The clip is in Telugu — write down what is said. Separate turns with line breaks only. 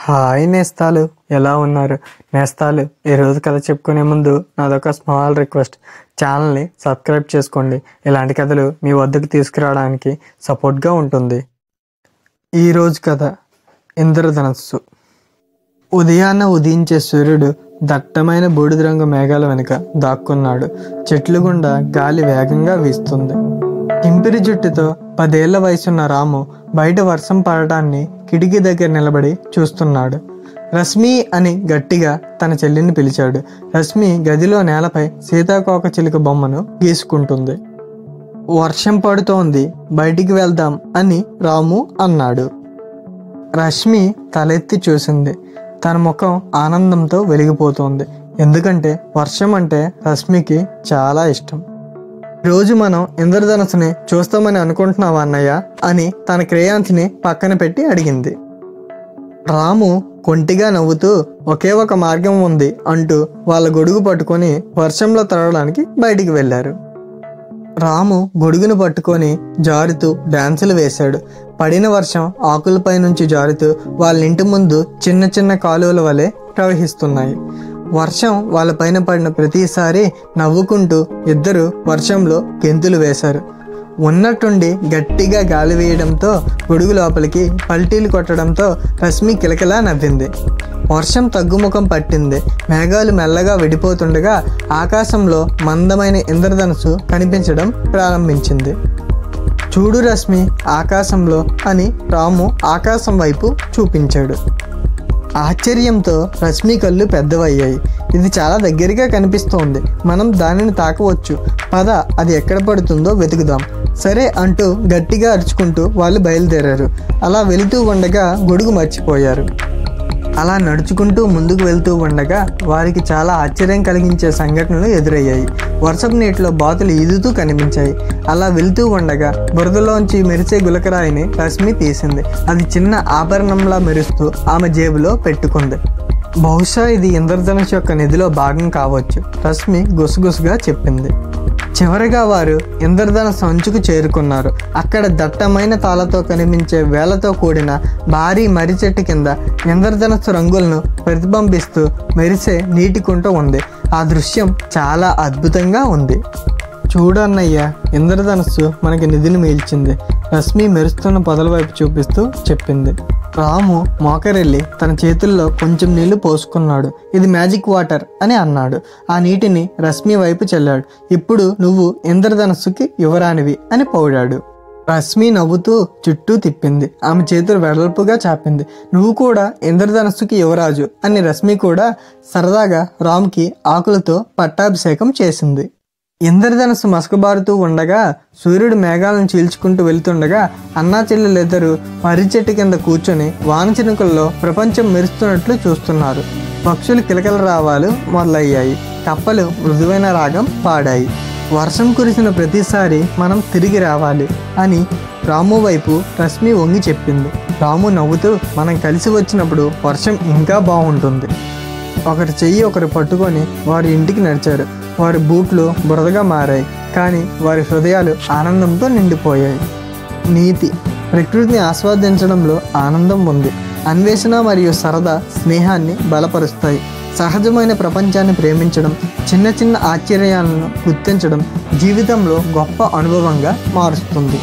హాయ్ నేస్తాలు, ఎలా ఉన్నారు నేస్తాలు? ఈరోజు కథ చెప్పుకునే ముందు నాదొక స్మాల్ రిక్వెస్ట్, ఛానల్ని సబ్స్క్రైబ్ చేసుకోండి. ఇలాంటి కథలు మీ వద్దకు తీసుకురావడానికి సపోర్ట్గా ఉంటుంది. ఈరోజు కథ ఇంద్రధనస్సు. ఉదయాన్న ఉదయించే సూర్యుడు దట్టమైన బూడిద రంగు మేఘాల వెనుక దాక్కున్నాడు. చెట్లు గుండా గాలి వేగంగా వీస్తుంది. కింపిరి జుట్టుతో 10 ఏళ్ల వయసున్న రాము బయట వర్షం పడటాన్ని కిటికీ దగ్గర నిలబడి చూస్తున్నాడు. రశ్మి అని గట్టిగా తన చెల్లిని పిలిచాడు. రశ్మి గదిలో నేలపై సీతాకోక చిలుక బొమ్మను గీసుకుంటుంది. వర్షం పడుతోంది, బయటికి వెళ్దాం అని రాము అన్నాడు. రశ్మి తలెత్తి చూసింది. తన ముఖం ఆనందంతో వెలిగిపోతోంది. ఎందుకంటే వర్షం అంటే రశ్మికి చాలా ఇష్టం. రోజు మనం ఇంద్రధనస్సుని చూస్తామని అనుకుంటున్నావా అన్నయ్య అని తన క్రేయాన్స్ని పక్కన పెట్టి అడిగింది. రాము కొంటిగా నవ్వుతూ ఒకే ఒక మార్గం ఉంది అంటూ వాళ్ళ గొడుగు పట్టుకొని వర్షంలో తడవడానికి బయటికి వెళ్ళారు. రాము గొడుగును పట్టుకొని జారుతూ డాన్సులు వేశాడు. పడిన వర్షం ఆకులపై నుంచి జారుతూ వాళ్ళ ఇంటి ముందు చిన్న చిన్న కాలువల వలె ప్రవహిస్తున్నాయి. వర్షం వాళ్ళపైన పడిన ప్రతిసారి నవ్వుకుంటూ ఇద్దరు వర్షంలో గెంతులు వేశారు. ఉన్నట్టుండి గట్టిగా గాలి వేయడంతో గొడుగు లోపలికి పల్టీలు కొట్టడంతో రశ్మి కిలకిలా నవ్వింది. వర్షం తగ్గుముఖం పట్టింది. మేఘాలు మెల్లగా విడిపోతుండగా ఆకాశంలో మందమైన ఇంద్రధనుస్సు కనిపించడం ప్రారంభించింది. చూడు రశ్మి, ఆకాశంలో అని రాము ఆకాశం వైపు చూపించాడు. ఆశ్చర్యంతో రశ్మి కళ్ళు పెద్దవయ్యాయి. ఇది చాలా దగ్గరగా కనిపిస్తోంది, మనం దానిని తాకవచ్చు, పద అది ఎక్కడ పడుతుందో వెతుకుదాం. సరే అంటూ గట్టిగా అరుచుకుంటూ వాళ్ళు బయలుదేరారు. అలా వెళుతూ ఉండగా గొడుగు మర్చిపోయారు. అలా నడుచుకుంటూ ముందుకు వెళ్తూ ఉండగా వారికి చాలా ఆశ్చర్యం కలిగించే సంఘటనలు ఎదురయ్యాయి. వర్షపు నీటిలో బాతులు ఈదుతూ కనిపించాయి. అలా వెళ్తూ ఉండగా బురదలోంచి మెరిసే గులకరాయిని రశ్మి తీసింది. అది చిన్న ఆభరణంలా మెరుస్తూ ఆమె జేబులో పెట్టుకుంది. బహుశా ఇది ఇంద్రధనుష్ యొక్క నిధిలో భాగం కావచ్చు, రశ్మి గుసగుసగా చెప్పింది. చివరిగా వారు ఇంద్రధనుస్సు అంచుకు చేరుకున్నారు. అక్కడ దట్టమైన తాళతో కనిపించే వేలతో కూడిన భారీ మర్రి చెట్టు కింద ఇంద్రధనుస్సు రంగులను ప్రతిబింబిస్తూ మెరిసే నీటి కుంట ఉంది. ఆ దృశ్యం చాలా అద్భుతంగా ఉంది. చూడన్నయ్య, ఇంద్రధనుస్సు మనకి నిధిని మిగిల్చింది, రశ్మి మెరుస్తున్న పొదల వైపు చూపిస్తూ చెప్పింది. రాము మోకరెళ్ళి తన చేతుల్లో కొంచెం నీళ్లు పోసుకున్నాడు. ఇది మ్యాజిక్ వాటర్ అని అన్నాడు. ఆ నీటిని రశ్మి వైపు చల్లాడు. ఇప్పుడు నువ్వు ఇంద్రధనుస్సుకి యువరానివి అని పొగిడాడు. రశ్మి నవ్వుతూ చుట్టూ తిప్పింది. ఆమె చేతులు వెడల్పుగా చాపింది. నువ్వు కూడా ఇంద్రధనుస్సుకి యువరాజు అని రశ్మి కూడా సరదాగా రామ్కి ఆకులతో పట్టాభిషేకం చేసింది. ఇంద్రధనుస్సు మసకబారుతూ ఉండగా సూర్యుడు మేఘాలను చీల్చుకుంటూ వెళ్తుండగా అన్నా చెల్లెలిద్దరూ మర్రి చెట్టు కింద కూర్చొని వాన చినుకుల్లో ప్రపంచం మెరుస్తున్నట్లు చూస్తున్నారు. పక్షులు కిలకల రావాలు మొదలయ్యాయి. కప్పలు మృదువైన రాగం పాడాయి. వర్షం కురిసిన ప్రతిసారి మనం తిరిగి రావాలి అని రాము వైపు రశ్మి వంగి చెప్పింది. రాము నవ్వుతూ మనం కలిసి వచ్చినప్పుడు వర్షం ఇంకా బాగుంటుంది. ఒకరి చెయ్యి ఒకరు పట్టుకొని వారి ఇంటికి నడిచారు. వారి బూట్లు బురదగా మారాయి, కానీ వారి హృదయాలు ఆనందంతో నిండిపోయాయి. నీతి: ప్రకృతిని ఆస్వాదించడంలో ఆనందం ఉంది. అన్వేషణ మరియు సరదా స్నేహాన్ని బలపరుస్తాయి. సహజమైన ప్రపంచాన్ని ప్రేమించడం, చిన్న చిన్న ఆశ్చర్యాలను గుర్తించడం జీవితంలో గొప్ప అనుభవంగా మారుస్తుంది.